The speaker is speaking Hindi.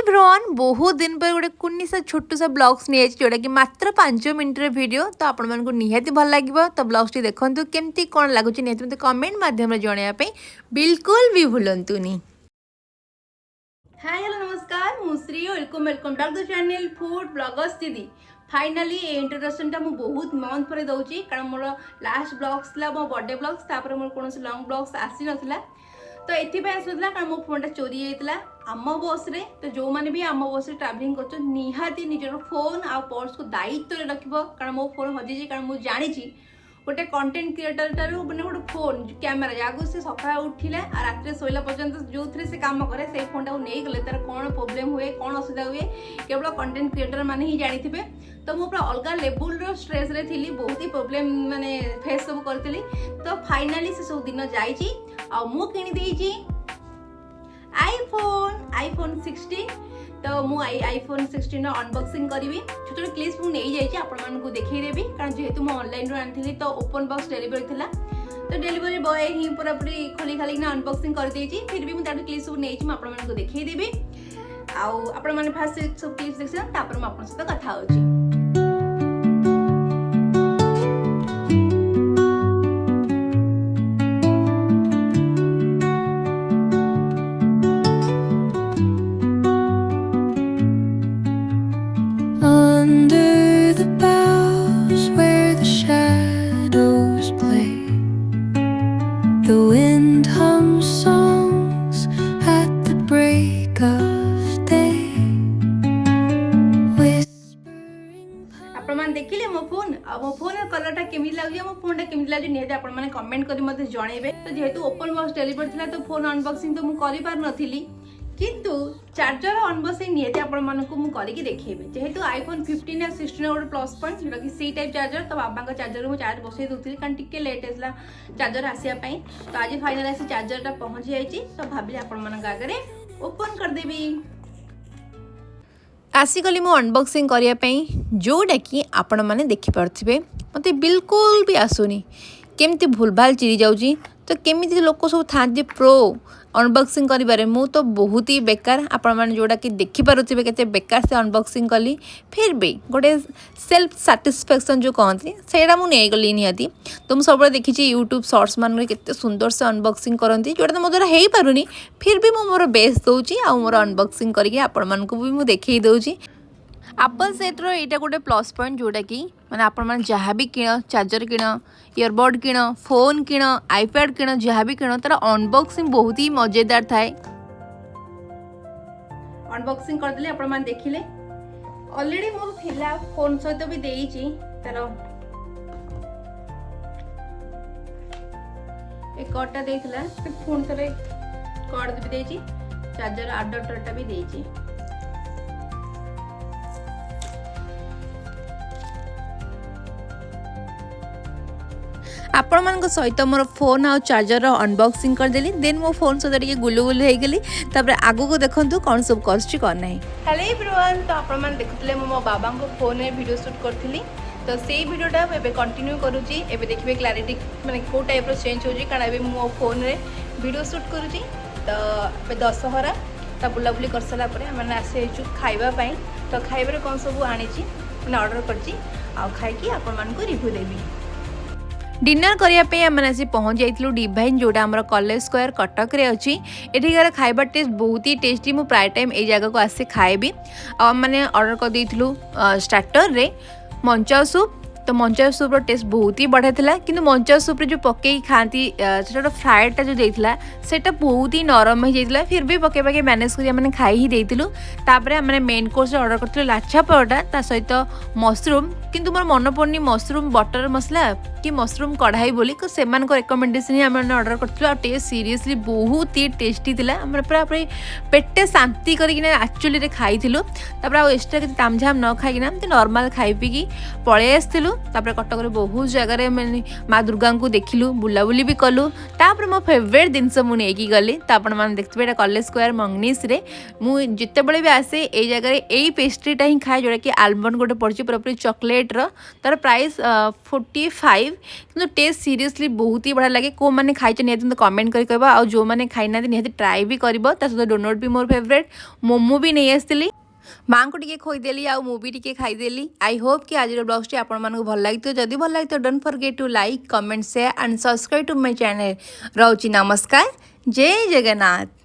एवरीवन बहुत दिन पर गोटे कुन्नी सा छोटू सा ब्लॉग्स नहीं जोटा कि मात्र 5 मिनट वीडियो तो आपण मानक निहाती भल लगे तो ब्लॉग्स टी देखो केमती कौन लगुच निहाती मत कमेंट माध्यम जनवाई बिल्कुल भी भूलतुनि। हाय हेलो नमस्कार मुश्री welcome welcome back to channel food bloggers दीदी। फाइनाली ये इंट्रोडक्शन टा मु बहुत मंथ पर दउची कारण मोर लास्ट ब्लॉग्स ला मो बर्थडे ब्लॉग्स तापर मोर कोनोसी लॉन्ग ब्लॉग्स आसी नथिला तो एथिपाई आसुला कारण मो फोन टा चोरी होइतला आम बस रे। तो जो माने भी आम बस रे ट्रैवलिंग करछ निहाती निजर फोन आ पर्स को दायित्व रे रखिबो कारण मो फोन हजि जे कारण मु जानि छी गोटे कंटेंट क्रिएटर टारू मैंने गोटे फोन कैमेरा जगह से सका उठिला आ रात शोला पर्यंत जो थे से काम करे से फोन टाक नहीं गले तार कौन प्रोब्लेम हुए कौन असुविधा हुए केवल कंटेंट क्रिएटर मैंने ही जानी थे। तो मुझे पूरा अलग लेवल स्ट्रेस रे थी बहुत ही प्रोब्लेम माने फेस सब करी। तो फाइनाली से सब दिन जाइए आ मु किनी आईफोन 16 तो मु आईफोन 16 अनबॉक्सिंग करी छोट छोट क्लिप्स मुझे आपको देखईदेवी कारण जेहेतु मुझे ऑनलाइन आनी तो ओपन बॉक्स डिलीवरी थी तो डिलीवरी बॉय ही पूरा पूरी खोली खाली अनबॉक्सिंग कर देछि फिर भी मुझे क्लिप्स सब नहीं आपको देखईदेवी आपण मैंने फास्ट सब क्लिप्स देखिए तापर मु आपन सहित कथा होछि। Under the boughs where the shadows play, the wind hums songs at the break of day. आपण मान देखिले मो फोन कलर टा केमिति लागै मो फोन टा केमिति लागै निहे आपण माने कमेंट करी मते जणेबे। तो जेहेतु ओपन बॉक्स डिलीवरी थिला तो फोन अनबॉक्सिंग तो मु करि पार नथिली किंतु चार्जर अनबॉक्सिंग निहे आपण मानकु मु करि के देखेबे। जेहेतु आईफोन 15 या 16 गोटे प्लस पॉइंट जोटा कि सी टाइप चार्जर तो बाबा का चार्जर मु चार्ज बसई दोथि कारण टिके लेट हेसला चार्जर आसिया पई तो आज फाइनल आसी चार्जर टा पहुंच जाईची तो भाबिले आपण मानक आगरे ओपन कर देबी। आसीगली मु अनबॉक्सिंग करने जोटा कि आपण मैंने देखिपे मत बिल्कुल भी आसुनी केमती भूल भाल चिरी जाऊँगी। तो केमिति लोक सब था प्रो अनबॉक्सिंग करिबारे मु तो बहुत ही बेकार आपण मैंने जोड़ा कि देखिपे केते बेकार से अनबॉक्सिंग कली फिर भी गोटे सेल्फ साटिस्फैक्शन जो कहती सेटा मुझे नहीं गली निहाती। तो मुझे सब देखी यूट्यूब शॉर्ट्स मान के सुंदर से अनबॉक्सिंग करती जोटा तो मो द्वारा हो पारुनी फिर भी मु मोर बेस्ट दूची आ मोर अनबॉक्सिंग करके आपण मानकु भी मु देखई दउची। एप्पल सेट्र यहाँ गोटे प्लस पॉइंट जोटा कि मैंने आपण मैंने जहाँ भी किण चार्जर किण इयरबड किण फोन किण आईपैड किण जहाँ भी किण तार अनबॉक्सिंग बहुत ही मजेदार थाए। अनबॉक्सिंग कर देले आपण मान देखिले ऑलरेडी मोर थिला फोन सहित भी देईची तार एक कटा देइथिला फोन तरे कट भी देईची चार्जर अडाप्टरटा भी देईची। आपण मान सहित मोर फोन आ चार्जर अनबॉक्सिंग करदेली देन मो फोन सहित टे गुलु गुलु हो गली तापर आगु को देखंतु कौन सब करछि कौन नहीं। हेलो एवरीवन तो आपण मान देखुतले मो बाबा को फोन में वीडियो शूट करथिली तो सेही वीडियोटा एबे कंटिन्यू करूची। एबे देखिबे क्लैरिटी माने को टाइप रो चेंज होजी कारण एबे मो फोन रे वीडियो शूट करूची। तो एबे दशहरा ता बुलाबुली कर सला परे हमने आसे छु खाइबा पई तो खाइबा रे कोन सब आनीची माने ऑर्डर करची आ खाइ की आपण मान को रिव्यू देबी। डिनर करने आम आसी पहुँच जाइलु डिवाइन जोटा आम कॉलेज स्क्वायर कटक रे अच्छी एठिकार खाइबा टेस्ट बहुत ही टेस्टी मु प्राय टाइम ए जगह को आसी खाएबी मैंने ऑर्डर कर देइथिलु स्टार्टर रे मंचा सूप। तो मंचा सूप टेस्ट बहुत ही बढ़िया था किंतु मंचा सूप जो पकई खाती से फ्राएडटा जो देइथिला सेटा बहुत ही नरम हो जाइथिला फिर भी पके पके मैनेज कर मैंने खाई ही देइथिलु। तापर मैंने मेन कोर्स ऑर्डर करथिलु लाछा परोटा ता सहित मशरूम किंतु मोर मन पड़नी मशरूम बटर मसला कि मशरूम कढ़ाई बोली तो से रिकमेंडेशन ही आम ऑर्डर कर टेस्ट सीरियसली बहुत ही टेस्टी थिला पूरा पूरी पेटे शांति करके एक्चुअली खाई एक्सट्रा किसी तामझाम न खाई नॉर्मल खाई पी पलि आसलु तापर कटक बहुत जगह मैंने माँ दुर्गा को देखिलु बुलाबुली भी कलु तापर मो फेवरेट जिनस मुझे गली तो आपने देखते हैं कॉलेज स्क्वायर मंगनीस मुझे जिते बड़े भी आसे ये जगह यही पेस्ट्रीटा ही खाए जोटा कि आलमंड गोटे पड़ी पूरा चॉकलेट तार प्राइस 45 कि टेस्ट सीरियसली बहुत ही बढ़िया लगे को मैंने खाई निहत कमेंट कर कहबा आ जो मैंने खाई ना निहत ट्राई भी कर सहित डोनट भी मोर फेवरेट मोमो भी नहीं आसती माँ को टिके खोईदेली आ मुझे टिके खाईदेली। आई होप कि आज ब्लॉग्स आपण मानक भल लगी जदि भल लगी तो don't forget to like comment share and subscribe to my channel. रोची नमस्कार, जय जगन्नाथ।